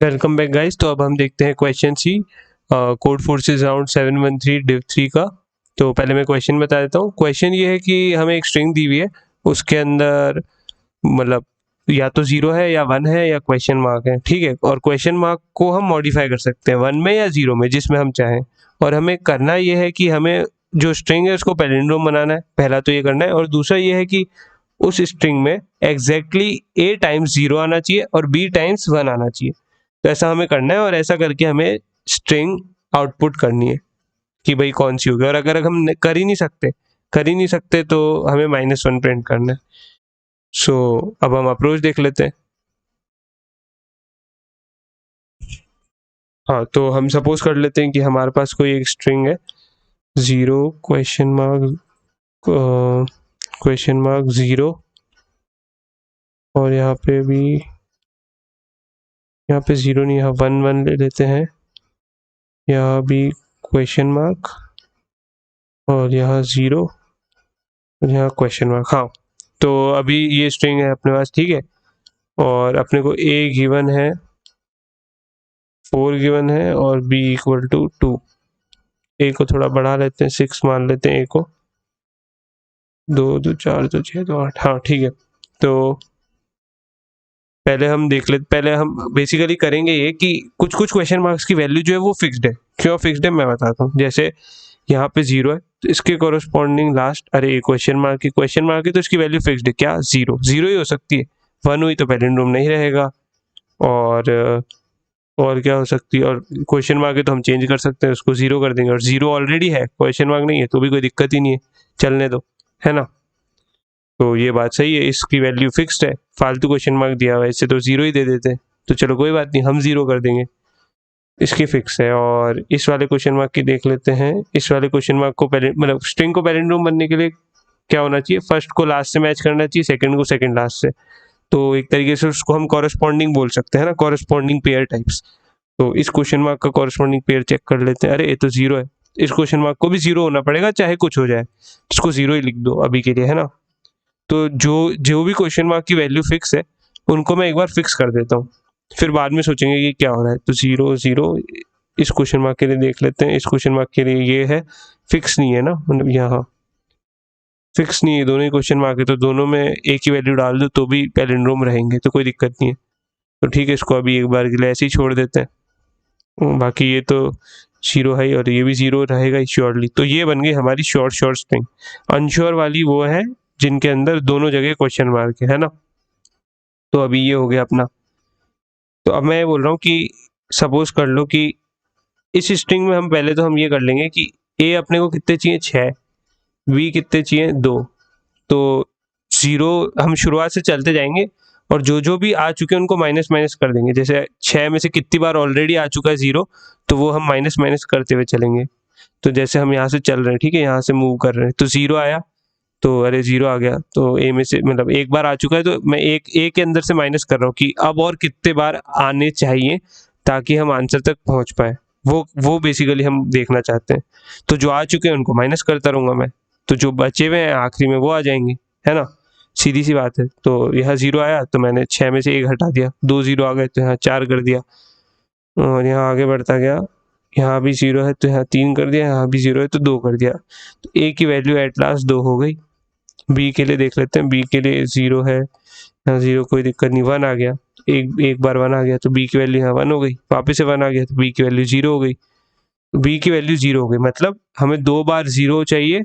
Welcome back guys. तो अब हम देखते हैं question C Codeforces round 713 div 3 का। तो पहले मैं क्वेश्चन बता देता हूँ। क्वेश्चन ये है कि हमें एक स्ट्रिंग दी हुई है, उसके अंदर मतलब या तो 0 है या 1 है या क्वेश्चन मार्क है, ठीक है। और क्वेश्चन मार्क को हम मॉडिफाई कर सकते हैं 1 में या 0 में, जिसमें हम चाहें। और हमें करना ये है कि हमें जो स्ट्रिंग है उसको पैलिंड्रोम बनाना है, पहला तो ये करना है। और दूसरा ये है कि उस स्ट्रिंग में एग्जैक्टली a टाइम्स 0 आना चाहिए और b टाइम्स 1 आना चाहिए। तो ऐसा हमें करना है और ऐसा करके हमें स्ट्रिंग आउटपुट करनी है कि भाई कौन सी होगी। और अगर हम कर ही नहीं सकते तो हमें -1 प्रिंट करना है। सो अब हम अप्रोच देख लेते हैं। हाँ, तो हम सपोज कर लेते हैं कि हमारे पास कोई एक स्ट्रिंग है 0 क्वेश्चन मार्क 0, और यहाँ पे 0 नहीं, यहाँ 1 ले लेते हैं, यहाँ भी क्वेश्चन मार्क, और यहाँ 0 और यहाँ क्वेश्चन मार्क। हाँ, तो अभी ये स्ट्रिंग है अपने पास, ठीक है। और अपने को a गिवन है, 4 गिवन है और b इक्वल टू 2। a को थोड़ा बढ़ा लेते हैं, 6 मान लेते हैं a को, 2 2 4 2 6 2 8। हाँ ठीक है। तो पहले हम बेसिकली करेंगे ये कि कुछ क्वेश्चन मार्क्स की वैल्यू जो है वो फिक्स्ड है। क्यों फिक्स्ड है मैं बताता हूँ। जैसे यहाँ पे 0 है तो इसके कोरस्पॉन्डिंग लास्ट, अरे क्वेश्चन मार्क है तो इसकी वैल्यू फिक्स्ड है। क्या 0 ही हो सकती है, 1 हुई तो पैलिंड्रोम नहीं रहेगा। और क्या हो सकती है, और क्वेश्चन मार्क है तो हम चेंज कर सकते हैं, उसको 0 कर देंगे। और 0 ऑलरेडी है, क्वेश्चन मार्क नहीं है, तो भी कोई दिक्कत ही नहीं है, चलने दो, है ना। तो ये बात सही है, इसकी वैल्यू फिक्स्ड है, फालतू क्वेश्चन मार्क दिया हुआ है, इससे तो 0 ही दे देते। तो चलो कोई बात नहीं, हम 0 कर देंगे, इसकी फिक्स है। और इस वाले क्वेश्चन मार्क की देख लेते हैं। इस वाले क्वेश्चन मार्क को मतलब स्ट्रिंग को पैलिंड्रोम बनने के लिए क्या होना चाहिए, फर्स्ट को लास्ट से मैच करना चाहिए, सेकंड को सेकंड लास्ट से। तो एक तरीके से उसको हम कॉरेस्पॉन्डिंग बोल सकते हैं ना, कॉरेस्पॉन्डिंग पेयर टाइप्स। तो इस क्वेश्चन मार्क का कॉरेस्पॉन्डिंग पेयर चेक कर लेते हैं। अरे ये तो 0 है, इस क्वेश्चन मार्क को भी 0 होना पड़ेगा, चाहे कुछ हो जाए, इसको 0 ही लिख दो अभी के लिए, है ना। तो जो जो भी क्वेश्चन मार्क की वैल्यू फिक्स है उनको मैं एक बार फिक्स कर देता हूँ, फिर बाद में सोचेंगे कि क्या हो रहा है। तो 0 0 इस क्वेश्चन मार्क के लिए देख लेते हैं, इस क्वेश्चन मार्क के लिए ये है, फिक्स नहीं है ना, मतलब यहाँ फिक्स नहीं है, दोनों ही क्वेश्चन मार्क है, तो दोनों में एक ही वैल्यू डाल दो तो भी पैलिंड्रोम रहेंगे, तो कोई दिक्कत नहीं है। तो ठीक है, इसको अभी एक बार के लिए ऐसे ही छोड़ देते हैं। बाकी ये तो 0 है और ये भी 0 रहेगा ही श्योरली। तो ये बन गई हमारी शॉर्ट स्ट्रिंग। अनश्योर वाली वो है जिनके अंदर दोनों जगह क्वेश्चन मार्क है ना। तो अभी ये हो गया अपना। तो अब मैं बोल रहा हूँ कि सपोज कर लो कि इस स्ट्रिंग में हम पहले तो हम ये कर लेंगे कि a अपने को कितने चाहिए 6, b कितने चाहिए 2। तो 0 हम शुरुआत से चलते जाएंगे और जो जो भी आ चुके हैं उनको माइनस माइनस कर देंगे। जैसे 6 में से कितनी बार ऑलरेडी आ चुका है 0, तो वो हम माइनस माइनस करते हुए चलेंगे। तो जैसे हम यहाँ से चल रहे हैं, ठीक है, यहाँ से मूव कर रहे हैं, तो 0 आया, तो अरे 0 आ गया, तो ए में से मतलब एक बार आ चुका है, तो मैं एक ए के अंदर से माइनस कर रहा हूँ कि अब और कितने बार आने चाहिए ताकि हम आंसर तक पहुंच पाए। वो बेसिकली हम देखना चाहते हैं। तो जो आ चुके हैं उनको माइनस करता रहूंगा मैं, तो जो बचे हुए हैं आखिरी में वो आ जाएंगे, है ना। सीधी सी बात है। तो यहाँ 0 आया तो मैंने 6 में से 1 हटा दिया, 2 0 आ गए तो यहाँ 4 कर दिया, और यहाँ आगे बढ़ता गया, यहाँ भी 0 है तो यहाँ 3 कर दिया, यहाँ भी 0 है तो 2 कर दिया। तो ए की वैल्यू एट लास्ट 2 हो गई। बी के लिए देख लेते हैं, बी के लिए 0 है, यहाँ 0 कोई दिक्कत नहीं, 1 आ गया, एक बार 1 आ गया तो बी की वैल्यू यहाँ 1 हो गई, वापस से 1 आ गया तो बी की वैल्यू 0 हो गई। बी की वैल्यू 0 हो गई, मतलब हमें 2 बार 0 चाहिए,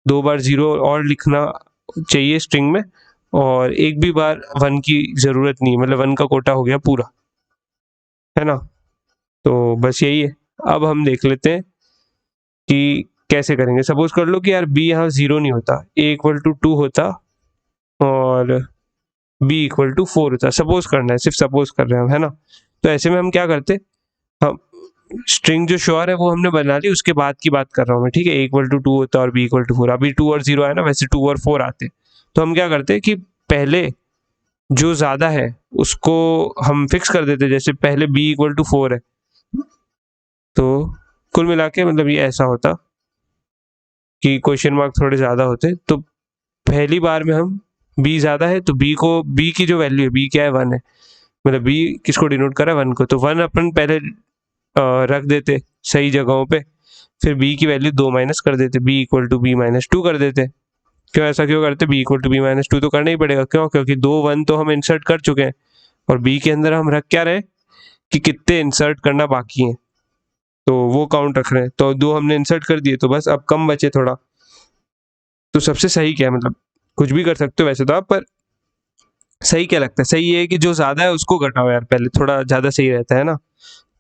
2 बार 0 और लिखना चाहिए स्ट्रिंग में, और एक भी बार 1 की जरूरत नहीं, मतलब 1 का कोटा हो गया पूरा, है ना। तो बस यही है। अब हम देख लेते हैं कि कैसे करेंगे। सपोज कर लो कि यार बी यहाँ 0 नहीं होता, ए इक्वल टू 2 होता और बी इक्वल टू 4 होता। सपोज करना है, सिर्फ सपोज कर रहे हैं हम, है ना। तो ऐसे में हम क्या करते, हम स्ट्रिंग जो श्योर है वो हमने बना ली, उसके बाद की बात कर रहा हूँ मैं, ठीक है। ए इक्वल टू 2 होता और बी इक्वल टू 4, अभी 2 और 0 आया ना, वैसे 2 और 4 आते। तो हम क्या करते कि पहले जो ज्यादा है उसको हम फिक्स कर देते, जैसे पहले बी इक्वल टू 4 है, तो कुल मिला के मतलब ये ऐसा होता कि क्वेश्चन मार्क थोड़े ज्यादा होते। तो पहली बार में हम बी ज्यादा है तो बी की जो वैल्यू है, बी क्या है 1 है, मतलब बी किसको डिनोट कर रहा है, 1 को, तो 1 अपन पहले रख देते सही जगहों पे, फिर बी की वैल्यू 2 माइनस कर देते, B equal to B minus 2 कर देते। क्यों ऐसा क्यों करते, B equal to B minus 2 तो करना ही पड़ेगा, क्यों, क्योंकि 2 1 तो हम इंसर्ट कर चुके हैं और बी के अंदर हम रख क्या रहे कि कितने इंसर्ट करना बाकी हैं, तो वो काउंट रख रहे हैं, तो 2 हमने इंसर्ट कर दिए, तो बस अब कम बचे थोड़ा। तो सबसे सही क्या है, मतलब कुछ भी कर सकते हो वैसे तो आप, पर सही क्या लगता है, सही ये है कि जो ज्यादा है उसको घटाओ यार, पहले थोड़ा ज्यादा सही रहता है ना,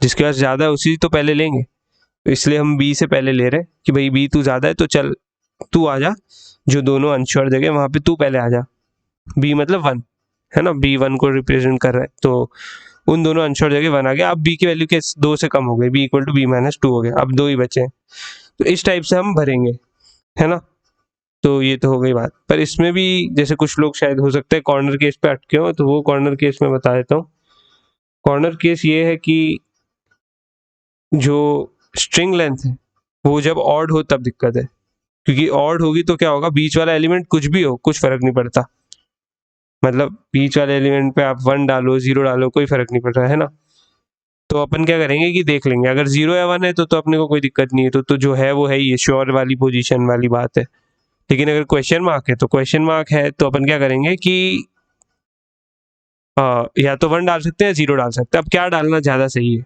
जिसके पास ज्यादा है उसी तो पहले लेंगे, तो इसलिए हम बी से पहले ले रहे हैं कि भाई बी तू ज्यादा है तो चल तू आ जा, जो दोनों अनश्योर जगह वहां पे तू पहले आ जा, बी मतलब 1 है ना, बी 1 को रिप्रेजेंट कर रहा है, तो उन दोनों अनश्योर जगह 1 आ गया। अब बी की वैल्यू के 2 से कम हो गई, B equal to B minus 2 हो गया, अब 2 ही बचे हैं, तो इस टाइप से हम भरेंगे, है ना। तो ये तो हो गई बात, पर इसमें भी जैसे कुछ लोग शायद हो सकता है कॉर्नर केस पे अटके हो, तो वो कॉर्नर केस में बता देता हूँ। कॉर्नर केस ये है कि जो स्ट्रिंग लेंथ है वो जब ऑड हो तब दिक्कत है, क्योंकि ऑड होगी तो क्या होगा, बीच वाला एलिमेंट कुछ भी हो कुछ फर्क नहीं पड़ता, मतलब बीच वाले एलिमेंट पे आप 1 डालो 0 डालो कोई फर्क नहीं पड़ रहा है ना। तो अपन क्या करेंगे कि देख लेंगे, अगर 0 या 1 है तो अपने को कोई दिक्कत नहीं है, तो जो है वो है, ये श्योर वाली पोजीशन वाली बात है। लेकिन अगर क्वेश्चन मार्क है तो क्वेश्चन मार्क है तो अपन क्या करेंगे कि या तो 1 डाल सकते हैं या 0 डाल सकते हैं, अब क्या डालना ज़्यादा सही है,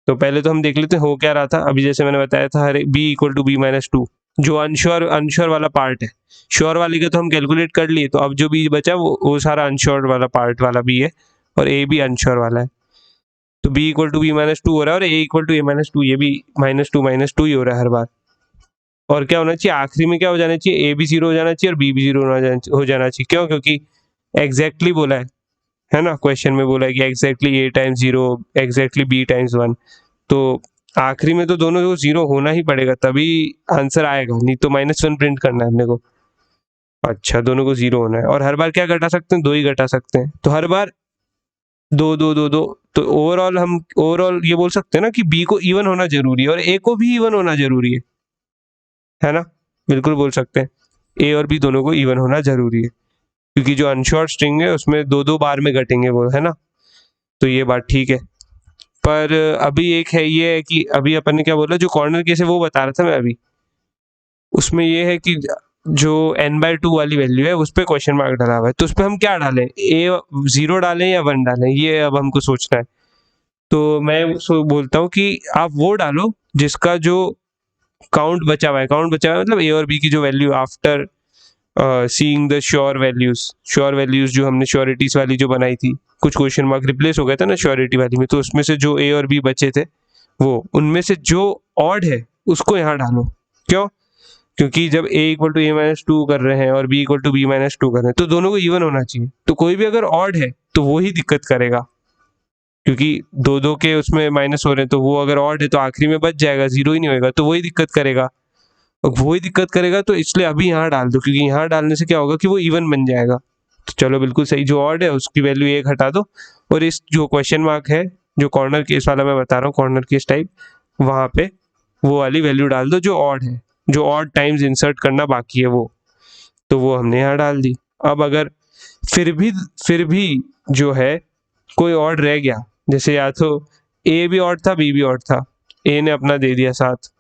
तो पहले तो हम देख लेते हैं हो क्या रहा था। अभी जैसे मैंने बताया था, हर B equal to B minus 2, जो अनश्योर वाला पार्ट है, श्योर वाले का तो हम कैलकुलेट कर लिए, तो अब जो बी बचा वो सारा अनश्योर वाला पार्ट वाला बी है, और ए भी अनश्योर वाला है, तो B equal to B minus 2 हो रहा है, और A equal to A minus 2, ये भी माइनस टू ही हो रहा है हर बार। और क्या होना चाहिए आखिरी में, क्या हो जाना चाहिए, ए भी 0 हो जाना चाहिए और बी भी 0 हो जाना चाहिए, क्यों, क्योंकि एग्जैक्टली बोला है ना, क्वेश्चन में बोला है कि एग्जैक्टली ए टाइम्स 0 एग्जैक्टली बी टाइम्स 1, तो आखिरी में तो दोनों को 0 होना ही पड़ेगा तभी आंसर आएगा, नहीं तो -1 प्रिंट करना है अपने को। अच्छा, दोनों को 0 होना है, और हर बार क्या घटा सकते हैं, 2 ही घटा सकते हैं, तो हर बार 2 2 2 2, तो ओवरऑल ये बोल सकते हैं ना कि बी को इवन होना जरूरी है और ए को भी इवन होना जरूरी है ना, बिल्कुल बोल सकते हैं, ए और बी दोनों को इवन होना जरूरी है, क्योंकि जो अनश्योर स्ट्रिंग है उसमें 2 2 बार में घटेंगे वो, है ना, तो ये बात ठीक है। पर अभी एक है, ये है कि अभी अपन ने क्या बोला, जो कॉर्नर केस है वो बता रहा था मैं अभी, उसमें ये है कि जो n/2 वाली वैल्यू है उस पर क्वेश्चन मार्क डाला हुआ है, तो उस पर हम क्या डालें, ए 0 डालें या 1 डालें, ये अब हमको सोचना है। तो मैं बोलता हूँ कि आप वो डालो जिसका जो काउंट बचा हुआ है, काउंट बचा हुआ है मतलब ए और बी की जो value after seeing the sure values जो हमने श्योरिटीज वाली जो बनाई थी, कुछ क्वेश्चन मार्क रिप्लेस हो गया था ना श्योरिटी वाली में, तो उसमें से जो ए और बी बचे थे वो, उनमें से जो ऑड है उसको यहाँ डालो, क्यों, क्योंकि जब A equal to A minus 2 कर रहे हैं और B equal to B minus 2 कर रहे हैं तो दोनों को इवन होना चाहिए, तो कोई भी अगर ऑड है तो वो ही दिक्कत करेगा, क्योंकि 2 2 के उसमें माइनस हो रहे हैं, तो वो अगर ऑड है तो आखिरी में बच जाएगा, 0 ही नहीं होगा, तो वही दिक्कत करेगा, वही दिक्कत करेगा, तो इसलिए अभी यहाँ डाल दो, क्योंकि यहाँ डालने से क्या होगा कि वो इवन बन जाएगा। तो चलो बिल्कुल सही, जो ऑड है उसकी वैल्यू 1 हटा दो, और इस जो क्वेश्चन मार्क है जो कॉर्नर केस वाला मैं बता रहा हूँ, कॉर्नर केस टाइप, वहाँ पे वो वाली वैल्यू डाल दो जो ऑड है, जो ऑड टाइम्स इंसर्ट करना बाकी है वो, तो वो हमने यहाँ डाल दी। अब अगर फिर भी जो है कोई ऑड रह गया, जैसे या तो ए भी ऑड था बी भी ऑड था, ए ने अपना दे दिया 7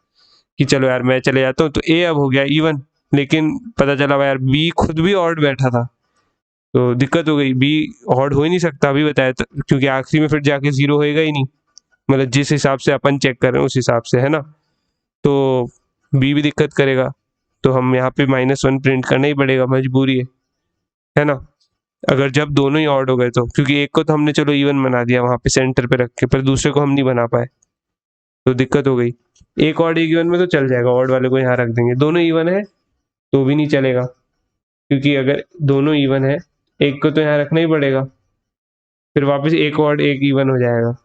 कि चलो यार मैं चले जाता हूँ, तो ए अब हो गया इवन, लेकिन पता चला यार बी खुद भी ऑड बैठा था, तो दिक्कत हो गई, बी ऑड हो ही नहीं सकता अभी बताया था, क्योंकि आखिरी में फिर जाके 0 होएगा ही नहीं, मतलब जिस हिसाब से अपन चेक कर रहे हैं उस हिसाब से, है ना, तो बी भी दिक्कत करेगा, तो हम यहाँ पे -1 प्रिंट करना ही पड़ेगा, मजबूरी है ना, अगर जब दोनों ही ऑड हो गए तो, क्योंकि एक को तो हमने चलो इवन बना दिया वहाँ पे सेंटर पे रख के, पर दूसरे को हम नहीं बना पाए, तो दिक्कत हो गई। एक ऑड एक इवन में तो चल जाएगा, ऑड वाले को यहाँ रख देंगे, दोनों इवन है तो भी नहीं चलेगा, क्योंकि अगर दोनों इवन है एक को तो यहाँ रखना ही पड़ेगा, फिर वापस एक ऑड एक इवन हो जाएगा,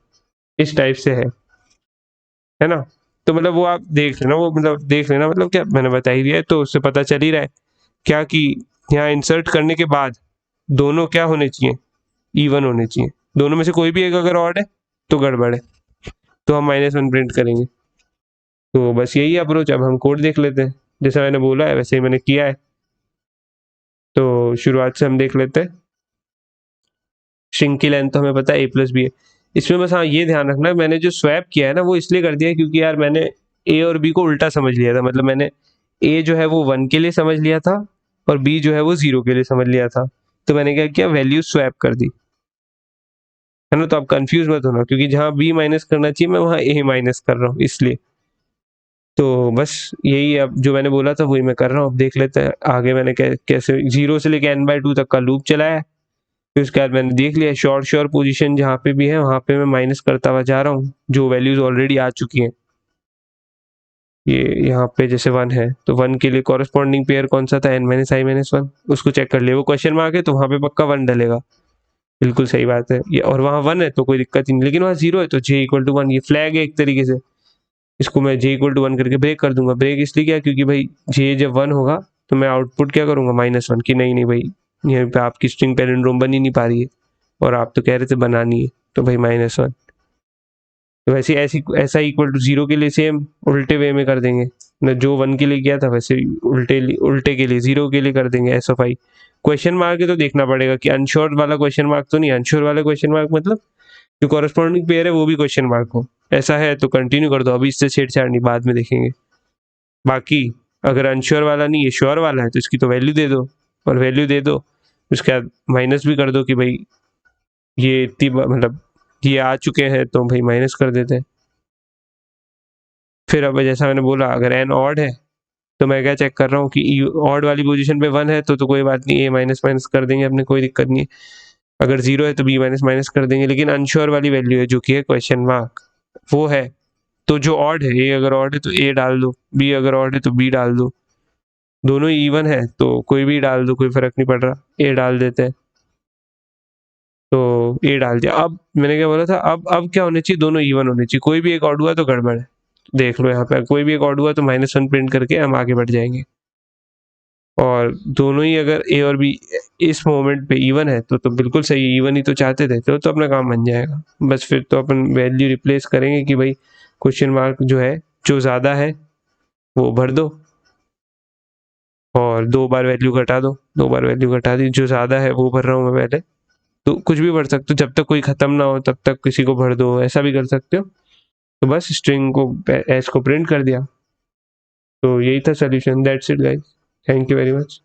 इस टाइप से है ना। तो मतलब वो आप देख लेना, वो मतलब देख लेना, मतलब क्या मैंने बता ही दिया है तो उससे पता चल ही रहा है क्या, कि यहाँ इंसर्ट करने के बाद दोनों क्या होने चाहिए, इवन होने चाहिए, दोनों में से कोई भी एक अगर ऑड है तो गड़बड़ है, तो हम -1 प्रिंट करेंगे। तो बस यही अप्रोच, अब हम कोड देख लेते हैं, जैसा मैंने बोला है वैसे ही मैंने किया है, तो शुरुआत से हम देख लेते हैं। स्ट्रिंग की लेंथ तो हमें पता है a+b है। इसमें बस हाँ ये ध्यान रखना, मैंने जो स्वैप किया है ना वो इसलिए कर दिया है क्योंकि यार मैंने a और b को उल्टा समझ लिया था, मतलब मैंने a जो है वो 1 के लिए समझ लिया था और b जो है वो 0 के लिए समझ लिया था। तो मैंने क्या किया, वैल्यू स्वैप कर दी, है ना। तो आप कंफ्यूज मत होना, क्योंकि जहाँ b माइनस करना चाहिए मैं वहाँ a माइनस कर रहा हूँ इसलिए। तो बस यही अब जो मैंने बोला था वही मैं कर रहा हूँ। अब देख लेते हैं आगे मैंने कैसे 0 से लेके n/2 तक का लूप चलाया है। फिर उसके बाद मैंने देख लिया शॉर्ट श्योर पोजीशन जहाँ पे भी है वहाँ पे मैं माइनस करता हुआ जा रहा हूँ जो वैल्यूज ऑलरेडी आ चुकी हैं। ये यहाँ पे जैसे 1 है तो 1 के लिए कॉरेस्पॉन्डिंग पेयर कौन सा था, n-i-1, उसको चेक कर लिया, वो क्वेश्चन मार्क है तो वहाँ पे पक्का 1 डलेगा। बिल्कुल सही बात है ये, और वहाँ 1 है तो कोई दिक्कत ही नहीं, लेकिन वहाँ 0 है तो j=1, ये फ्लैग है एक तरीके से। इसको मैं j=1 करके ब्रेक कर दूंगा। ब्रेक इसलिए क्या, क्योंकि भाई j जब 1 होगा तो मैं आउटपुट क्या करूंगा, -1 की नहीं भाई यहाँ पे आपकी स्ट्रिंग पैलिंड्रोम बन ही नहीं पा रही है और आप तो कह रहे थे बनानी है, तो भाई -1। तो वैसे ऐसा =0 के लिए सेम उल्टे वे में कर देंगे ना, जो 1 के लिए किया था वैसे उल्टे के लिए 0 के लिए कर देंगे SFI। क्वेश्चन मार्क है तो देखना पड़ेगा कि अनश्योर वाला क्वेश्चन मार्क तो नहीं, अनश्योर वाला क्वेश्चन मार्क मतलब जो कॉरेस्पॉन्डिंग पेयर है वो भी क्वेश्चन मार्क हो, ऐसा है तो कंटिन्यू कर दो, अभी इससे छेड़छाड़ नहीं, बाद में देखेंगे। बाकी अगर अनश्योर वाला नहीं है श्योर वाला है तो इसकी तो वैल्यू दे दो, और वैल्यू दे दो उसके बाद माइनस भी कर दो कि भाई ये इतनी मतलब ये आ चुके हैं तो भाई माइनस कर देते हैं। फिर अब जैसा मैंने बोला अगर n ऑड है तो मैं क्या चेक कर रहा हूँ कि ऑड वाली पोजीशन पे 1 है तो कोई बात नहीं, a माइनस माइनस कर देंगे अपने, कोई दिक्कत नहीं है। अगर 0 है तो b माइनस माइनस कर देंगे, लेकिन अनश्योर वाली वैल्यू है जो कि है क्वेश्चन मार्क वो है, तो जो ऑड है a अगर ऑड है तो a डाल दो, b अगर ऑड है तो b डाल दो, दोनों इवन है तो कोई भी डाल दो, कोई फर्क नहीं पड़ रहा, a डाल देते हैं। तो a डाल दिया। अब मैंने क्या बोला था, अब क्या होने चाहिए, दोनों इवन होने चाहिए, कोई भी एक ऑड हुआ तो गड़बड़ है। देख लो यहाँ पे कोई भी एक ऑड हुआ तो -1 प्रिंट करके हम आगे बढ़ जाएंगे, और दोनों ही अगर a और b इस मोमेंट पे इवन है तो बिल्कुल सही, इवन ही तो चाहते थे तो अपना काम बन जाएगा। बस फिर तो अपन वैल्यू रिप्लेस करेंगे कि भाई क्वेश्चन मार्क जो है जो ज़्यादा है वो भर दो और 2 बार वैल्यू घटा दो, 2 बार वैल्यू घटा दी, जो ज़्यादा है वो भर रहा हूँ मैं पहले। तो कुछ भी भर सकते हो, जब तक कोई ख़त्म ना हो तब तक किसी को भर दो, ऐसा भी कर सकते हो। तो बस स्ट्रिंग को एस को प्रिंट कर दिया। तो यही था solution, that's it guys, thank you very much.